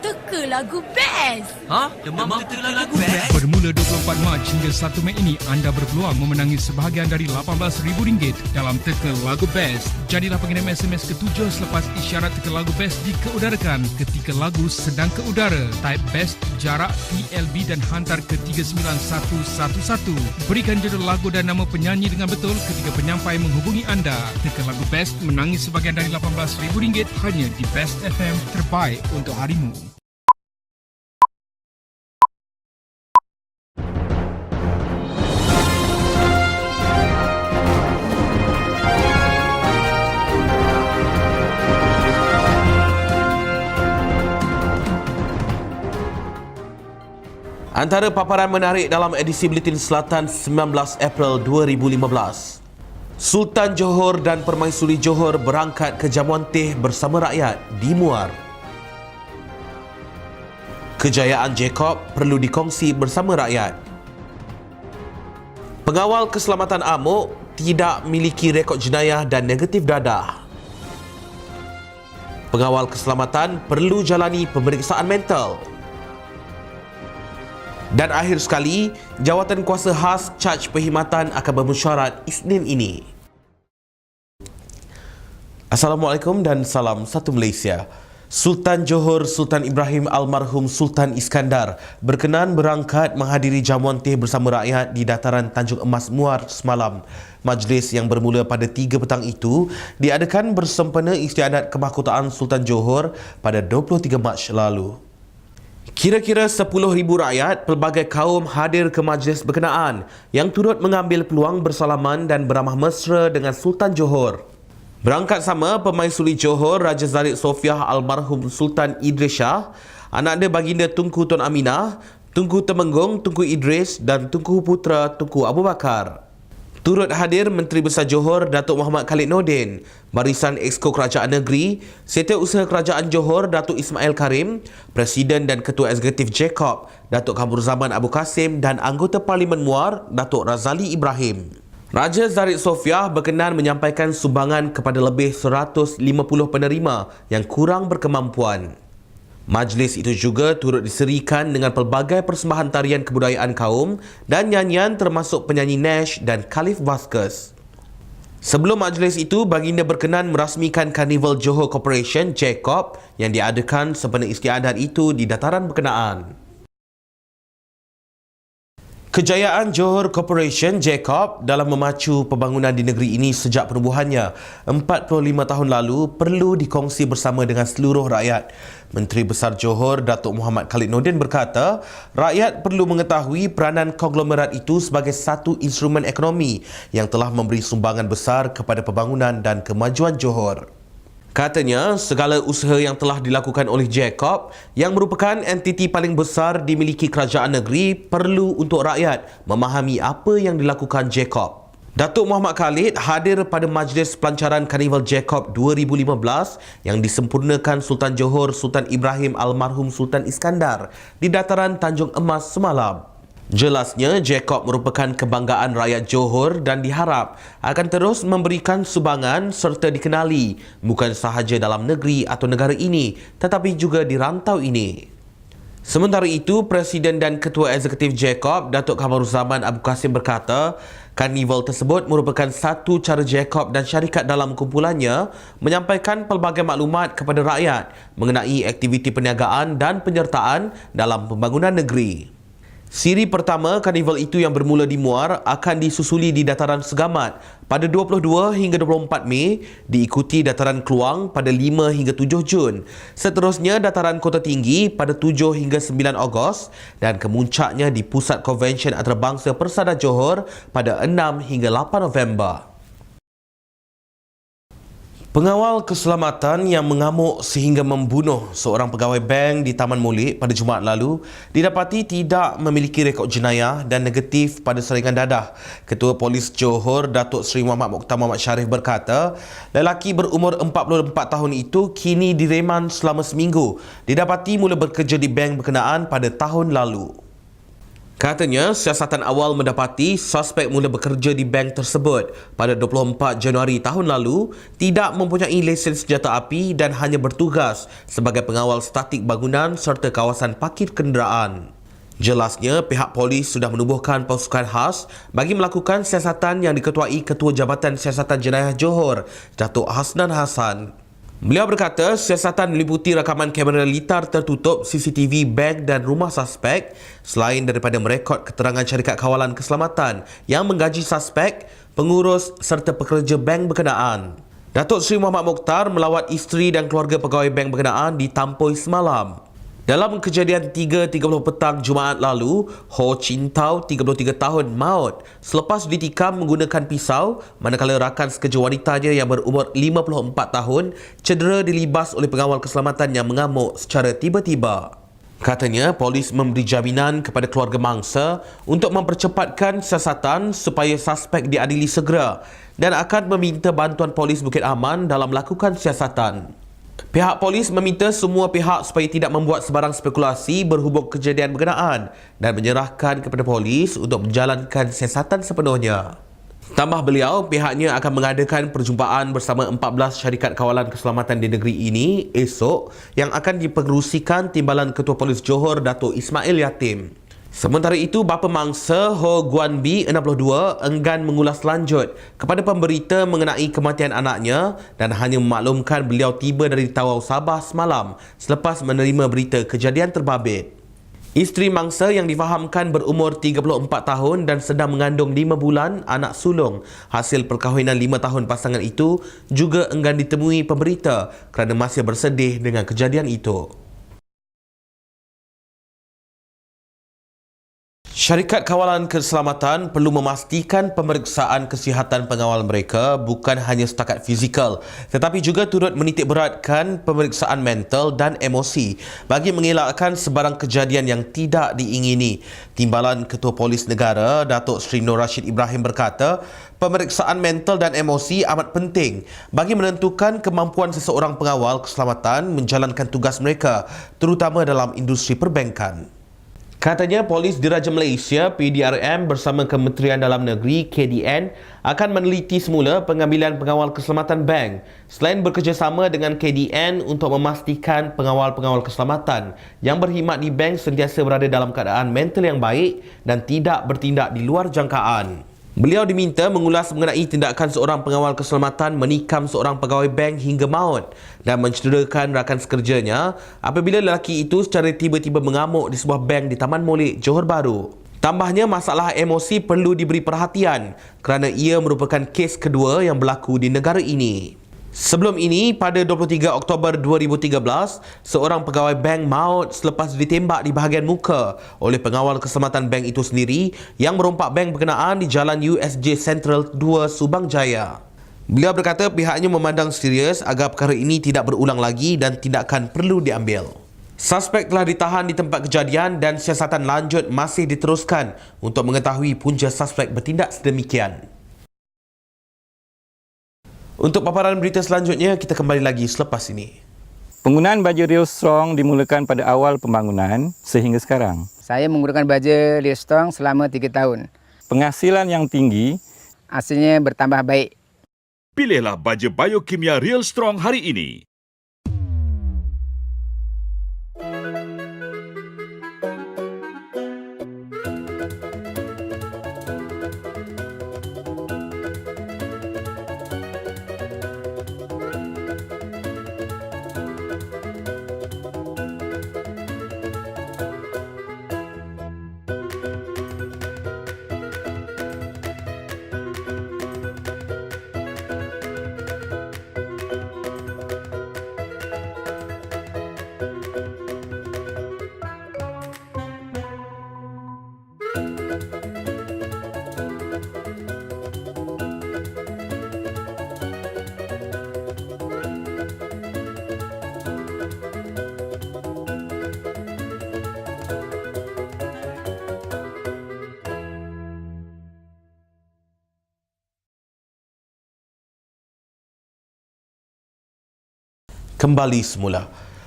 teka lagu best. Demam teka lagu best? Bermula 24 Mac hingga 1 Mei ini, anda berpeluang memenangi sebahagian dari RM18,000 dalam teka lagu best. Jadilah pengirim SMS ke-7 selepas isyarat teka lagu best dikeudarakan ketika lagu sedang ke udara. Type best, jarak, TLB dan hantar ke 39111. Berikan judul lagu dan nama penyanyi dengan betul ketika penyampai menghubungi anda. Teka lagu best menangi sebahagian dari RM18,000 hanya di Best FM, terbaik untuk harimu. Antara paparan menarik dalam edisi Buletin Selatan 19 April 2015. Sultan Johor dan Permaisuri Johor berangkat ke jamuan teh bersama rakyat di Muar. Kejayaan Jacob perlu dikongsi bersama rakyat. Pengawal keselamatan Amok tidak memiliki rekod jenayah dan negatif dadah. Pengawal keselamatan perlu jalani pemeriksaan mental. Dan akhir sekali, Jawatan Kuasa Khas Caj Perkhidmatan akan bermesyuarat Isnin ini. Assalamualaikum dan salam satu Malaysia. Sultan Johor Sultan Ibrahim almarhum Sultan Iskandar berkenan berangkat menghadiri jamuan teh bersama rakyat di dataran Tanjung Emas Muar semalam. Majlis yang bermula pada 3 petang itu diadakan bersempena istiadat kemahkotaan Sultan Johor pada 23 Mac lalu. Kira-kira 10,000 rakyat pelbagai kaum hadir ke majlis berkenaan yang turut mengambil peluang bersalaman dan beramah mesra dengan Sultan Johor. Berangkat sama Permaisuri Johor Raja Zahid Sofiah almarhum Sultan Idris Shah, anak dia baginda Tunku Tun Aminah, Tunku Temenggung Tunku Idris dan Tunku Putra Tunku Abu Bakar. Turut hadir Menteri Besar Johor Datuk Muhammad Khalid Nordin, Barisan Exco Kerajaan Negeri, Setiausaha Kerajaan Johor Datuk Ismail Karim, Presiden dan Ketua Eksekutif Jacob Datuk Kamruzaman Abu Kasim dan Anggota Parlimen Muar Datuk Razali Ibrahim. Raja Zahid Sofiah berkenan menyampaikan sumbangan kepada lebih 150 penerima yang kurang berkemampuan. Majlis itu juga turut diserikan dengan pelbagai persembahan tarian kebudayaan kaum dan nyanyian termasuk penyanyi Nash dan Khalif Vasquez. Sebelum majlis itu, baginda berkenan merasmikan Karnival Johor Corporation Jacob yang diadakan sempena istiadat itu di dataran berkenaan. Kejayaan Johor Corporation Jacob dalam memacu pembangunan di negeri ini sejak penubuhannya 45 tahun lalu perlu dikongsi bersama dengan seluruh rakyat. Menteri Besar Johor Datuk Muhammad Khalid Nordin berkata, rakyat perlu mengetahui peranan konglomerat itu sebagai satu instrumen ekonomi yang telah memberi sumbangan besar kepada pembangunan dan kemajuan Johor. Katanya, segala usaha yang telah dilakukan oleh Jacob yang merupakan entiti paling besar dimiliki kerajaan negeri perlu untuk rakyat memahami apa yang dilakukan Jacob. Datuk Muhammad Khalid hadir pada majlis pelancaran Karnival Jacob 2015 yang disempurnakan Sultan Johor Sultan Ibrahim almarhum Sultan Iskandar di dataran Tanjung Emas semalam. Jelasnya, Jacob merupakan kebanggaan rakyat Johor dan diharap akan terus memberikan sumbangan serta dikenali bukan sahaja dalam negeri atau negara ini tetapi juga di rantau ini. Sementara itu, Presiden dan Ketua Eksekutif Jacob, Datuk Kamruzaman Abu Kasim berkata, karnival tersebut merupakan satu cara Jacob dan syarikat dalam kumpulannya menyampaikan pelbagai maklumat kepada rakyat mengenai aktiviti perniagaan dan penyertaan dalam pembangunan negeri. Siri pertama karnival itu yang bermula di Muar akan disusuli di dataran Segamat pada 22 hingga 24 Mei, diikuti dataran Kluang pada 5 hingga 7 Jun. Seterusnya dataran Kota Tinggi pada 7 hingga 9 Ogos dan kemuncaknya di Pusat Konvensyen Antarabangsa Persada Johor pada 6 hingga 8 November. Pengawal keselamatan yang mengamuk sehingga membunuh seorang pegawai bank di Taman Molek pada Jumaat lalu didapati tidak memiliki rekod jenayah dan negatif pada saringan dadah. Ketua Polis Johor Datuk Seri Muhammad Mokhtar Muhammad Sharif berkata, lelaki berumur 44 tahun itu kini direman selama seminggu. Didapati mula bekerja di bank berkenaan pada tahun lalu. Katanya, siasatan awal mendapati suspek mula bekerja di bank tersebut pada 24 Januari tahun lalu, tidak mempunyai lesen senjata api dan hanya bertugas sebagai pengawal statik bangunan serta kawasan parkir kenderaan. Jelasnya, pihak polis sudah menubuhkan pasukan khas bagi melakukan siasatan yang diketuai Ketua Jabatan Siasatan Jenayah Johor, Datuk Hasnan Hassan. Beliau berkata, siasatan meliputi rakaman kamera litar tertutup CCTV bank dan rumah suspek selain daripada merekod keterangan syarikat kawalan keselamatan yang menggaji suspek, pengurus serta pekerja bank berkenaan. Datuk Seri Muhammad Mokhtar melawat isteri dan keluarga pegawai bank berkenaan di Tampoi semalam. Dalam kejadian 3.30 petang Jumaat lalu, Ho Chin Tau, 33 tahun, maut selepas ditikam menggunakan pisau, manakala rakan sekerja wanitanya yang berumur 54 tahun cedera dilibas oleh pengawal keselamatan yang mengamuk secara tiba-tiba. Katanya, polis memberi jaminan kepada keluarga mangsa untuk mempercepatkan siasatan supaya suspek diadili segera dan akan meminta bantuan polis Bukit Aman dalam melakukan siasatan. Pihak polis meminta semua pihak supaya tidak membuat sebarang spekulasi berhubung kejadian berkenaan dan menyerahkan kepada polis untuk menjalankan siasatan sepenuhnya. Tambah beliau, pihaknya akan mengadakan perjumpaan bersama 14 syarikat kawalan keselamatan di negeri ini esok yang akan dipengerusikan Timbalan Ketua Polis Johor, Datuk Ismail Yatim. Sementara itu, bapa mangsa Ho Guan Bi, 62, enggan mengulas lanjut kepada pemberita mengenai kematian anaknya dan hanya memaklumkan beliau tiba dari Tawau Sabah semalam selepas menerima berita kejadian terbabit. Isteri mangsa yang difahamkan berumur 34 tahun dan sedang mengandung 5 bulan anak sulung hasil perkahwinan 5 tahun pasangan itu juga enggan ditemui pemberita kerana masih bersedih dengan kejadian itu. Syarikat Kawalan Keselamatan perlu memastikan pemeriksaan kesihatan pengawal mereka bukan hanya setakat fizikal tetapi juga turut menitik beratkan pemeriksaan mental dan emosi bagi mengelakkan sebarang kejadian yang tidak diingini. Timbalan Ketua Polis Negara, Datuk Seri Nur Rashid Ibrahim berkata, pemeriksaan mental dan emosi amat penting bagi menentukan kemampuan seseorang pengawal keselamatan menjalankan tugas mereka terutama dalam industri perbankan. Katanya, Polis Diraja Malaysia PDRM bersama Kementerian Dalam Negeri KDN akan meneliti semula pengambilan pengawal keselamatan bank selain bekerjasama dengan KDN untuk memastikan pengawal-pengawal keselamatan yang berkhidmat di bank sentiasa berada dalam keadaan mental yang baik dan tidak bertindak di luar jangkaan. Beliau diminta mengulas mengenai tindakan seorang pengawal keselamatan menikam seorang pegawai bank hingga maut dan mencederakan rakan sekerjanya apabila lelaki itu secara tiba-tiba mengamuk di sebuah bank di Taman Molek, Johor Bahru. Tambahnya, masalah emosi perlu diberi perhatian kerana ia merupakan kes kedua yang berlaku di negara ini. Sebelum ini, pada 23 Oktober 2013, seorang pegawai bank maut selepas ditembak di bahagian muka oleh pengawal keselamatan bank itu sendiri yang merompak bank berkenaan di Jalan USJ Central 2 Subang Jaya. Beliau berkata pihaknya memandang serius agar perkara ini tidak berulang lagi dan tindakan perlu diambil. Suspek telah ditahan di tempat kejadian dan siasatan lanjut masih diteruskan untuk mengetahui punca suspek bertindak sedemikian. Untuk paparan berita selanjutnya, kita kembali lagi selepas ini. Penggunaan baja Real Strong dimulakan pada awal pembangunan sehingga sekarang. Saya menggunakan baja Real Strong selama 3 tahun. Penghasilan yang tinggi, Hasilnya bertambah baik. Pilihlah baja biokimia Real Strong hari ini. Kembali semula.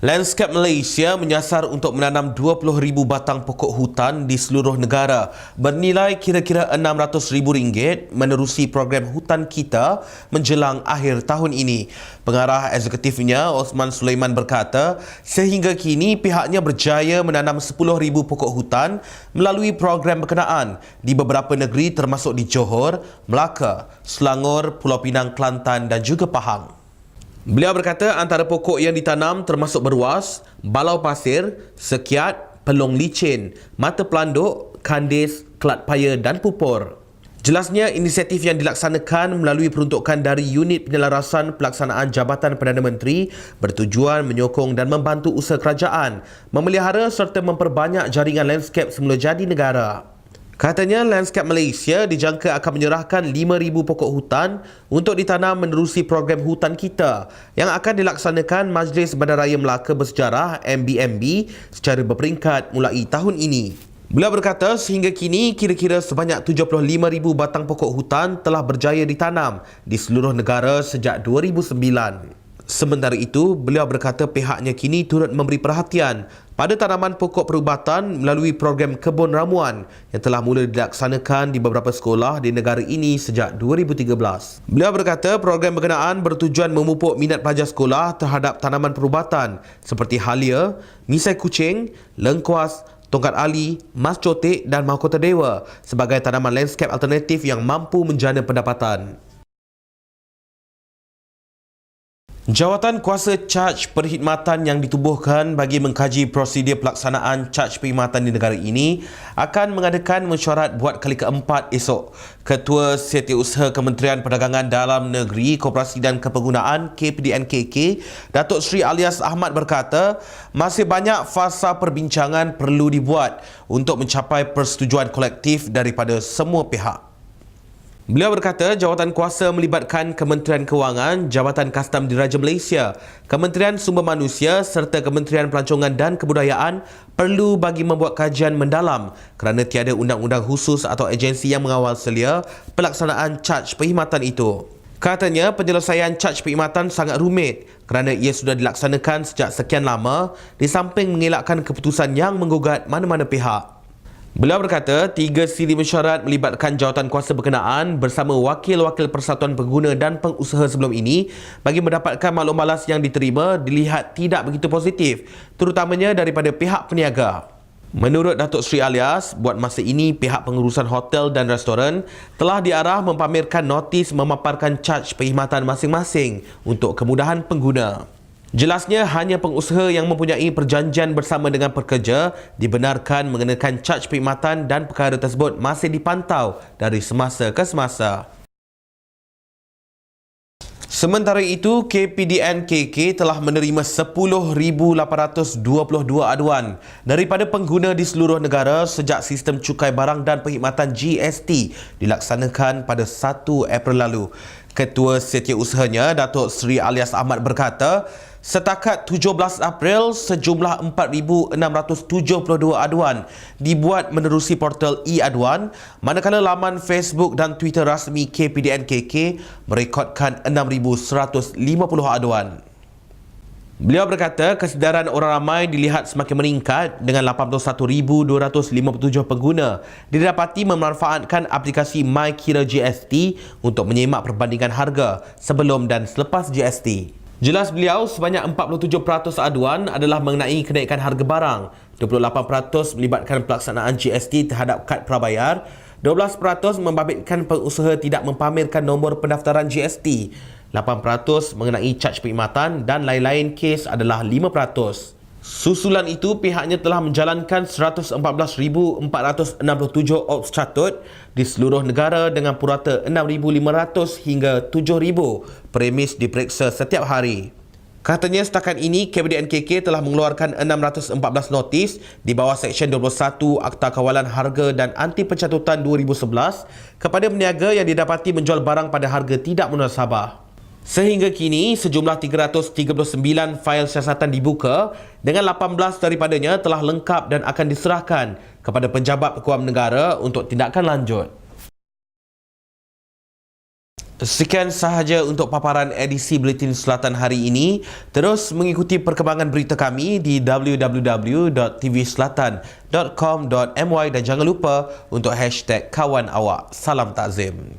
Landscape Malaysia menyasar untuk menanam 20,000 batang pokok hutan di seluruh negara bernilai kira-kira RM600,000 menerusi program Hutan Kita menjelang akhir tahun ini. Pengarah eksekutifnya Osman Sulaiman berkata, sehingga kini pihaknya berjaya menanam 10,000 pokok hutan melalui program berkenaan di beberapa negeri termasuk di Johor, Melaka, Selangor, Pulau Pinang, Kelantan dan juga Pahang. Beliau berkata antara pokok yang ditanam termasuk beruas, balau pasir, sekiat, pelong licin, mata pelanduk, kandis, kelat paya dan pupur. Jelasnya inisiatif yang dilaksanakan melalui peruntukan dari Unit Penyelarasan Pelaksanaan Jabatan Perdana Menteri bertujuan menyokong dan membantu usaha kerajaan, memelihara serta memperbanyak jaringan landscape semula jadi negara. Katanya Landscape Malaysia dijangka akan menyerahkan 5,000 pokok hutan untuk ditanam menerusi program Hutan Kita yang akan dilaksanakan Majlis Bandaraya Melaka Bersejarah MBMB secara berperingkat mulai tahun ini. Beliau berkata sehingga kini kira-kira sebanyak 75,000 batang pokok hutan telah berjaya ditanam di seluruh negara sejak 2009. Sementara itu, beliau berkata pihaknya kini turut memberi perhatian pada tanaman pokok perubatan melalui program Kebun Ramuan yang telah mula dilaksanakan di beberapa sekolah di negara ini sejak 2013. Beliau berkata program berkenaan bertujuan memupuk minat pelajar sekolah terhadap tanaman perubatan seperti halia, misai kucing, lengkuas, tongkat ali, mas cotek dan mahkota dewa sebagai tanaman landscape alternatif yang mampu menjana pendapatan. Jawatan Kuasa Caj Perkhidmatan yang ditubuhkan bagi mengkaji prosedur pelaksanaan caj perkhidmatan di negara ini akan mengadakan mesyuarat buat kali keempat esok. Ketua Setiausaha Kementerian Perdagangan Dalam Negeri, Koperasi dan Kepenggunaan KPDNKK, Datuk Seri Alias Ahmad berkata, masih banyak fasa perbincangan perlu dibuat untuk mencapai persetujuan kolektif daripada semua pihak. Beliau berkata jawatan kuasa melibatkan Kementerian Kewangan, Jabatan Kastam Diraja Malaysia, Kementerian Sumber Manusia serta Kementerian Pelancongan dan Kebudayaan perlu bagi membuat kajian mendalam kerana tiada undang-undang khusus atau agensi yang mengawal selia pelaksanaan caj perkhidmatan itu. Katanya penyelesaian caj perkhidmatan sangat rumit kerana ia sudah dilaksanakan sejak sekian lama di samping mengelakkan keputusan yang menggugat mana-mana pihak. Beliau berkata, 3 siri mesyuarat melibatkan jawatan kuasa berkenaan bersama wakil-wakil Persatuan Pengguna dan Pengusaha sebelum ini bagi mendapatkan maklum balas yang diterima dilihat tidak begitu positif, terutamanya daripada pihak peniaga. Menurut Datuk Seri Alias, buat masa ini pihak pengurusan hotel dan restoran telah diarah mempamerkan notis memaparkan caj perkhidmatan masing-masing untuk kemudahan pengguna. Jelasnya hanya pengusaha yang mempunyai perjanjian bersama dengan pekerja dibenarkan mengenakan caj perkhidmatan dan perkara tersebut masih dipantau dari semasa ke semasa. Sementara itu, KPDNKK telah menerima 10,822 aduan daripada pengguna di seluruh negara sejak sistem cukai barang dan perkhidmatan GST dilaksanakan pada 1 April lalu. Ketua Setiausahanya, Datuk Seri Alias Ahmad berkata, setakat 17 April, sejumlah 4,672 aduan dibuat menerusi portal e-aduan, manakala laman Facebook dan Twitter rasmi KPDNKK merekodkan 6,150 aduan. Beliau berkata kesedaran orang ramai dilihat semakin meningkat dengan 81,257 pengguna didapati memanfaatkan aplikasi MyKira GST untuk menyemak perbandingan harga sebelum dan selepas GST. Jelas beliau, sebanyak 47% aduan adalah mengenai kenaikan harga barang, 28% melibatkan pelaksanaan GST terhadap kad prabayar, 12% membabitkan pengusaha tidak mempamerkan nombor pendaftaran GST, 8% mengenai caj perkhidmatan dan lain-lain kes adalah 5%. Susulan itu, pihaknya telah menjalankan 114,467 ops catut di seluruh negara dengan purata 6,500 hingga 7,000 premis diperiksa setiap hari. Katanya setakat ini KPDNKK telah mengeluarkan 614 notis di bawah Seksyen 21 Akta Kawalan Harga dan Anti Pencatutan 2011 kepada peniaga yang didapati menjual barang pada harga tidak munasabah. Sehingga kini, sejumlah 339 fail siasatan dibuka dengan 18 daripadanya telah lengkap dan akan diserahkan kepada Penjabat Peguam Negara untuk tindakan lanjut. Sekian sahaja untuk paparan edisi Buletin Selatan hari ini. Terus mengikuti perkembangan berita kami di www.tvselatan.com.my dan jangan lupa untuk #kawan awak. Salam takzim.